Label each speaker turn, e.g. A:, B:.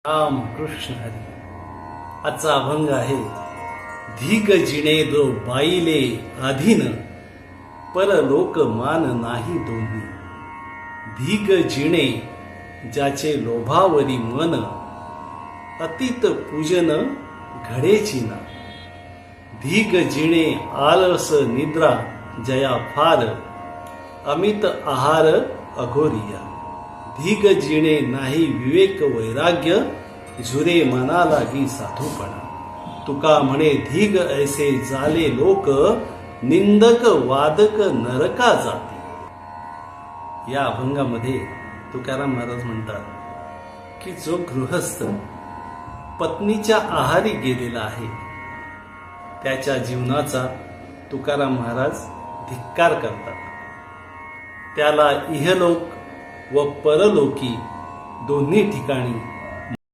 A: राम कृष्ण हरी. आजचा अभंग आहे. धीग जिणे जो बाईले आधीन, परलोक मान नाही दोन्ही. धीग जिणे ज्याचे लोभावरी मन, अतीत पूजन घडेची ना. धीग जिणे आळस निद्रा जया फार, अमित आहार अघोरिया. धीग जिणे नाही विवेक वैराग्य, झुरे मना लागी साधूपणा. तुका म्हणे धीग ऐसे झाले लोक, निंदक वादक नरका जाती. या अभंगामध्ये तुकाराम महाराज म्हणतात की जो गृहस्थ पत्नीच्या आहारी गेलेला आहे, त्याच्या जीवनाचा तुकाराम महाराज धिक्कार करतात. त्याला इहलोक व परलोकी दोन्ही ठिकाणी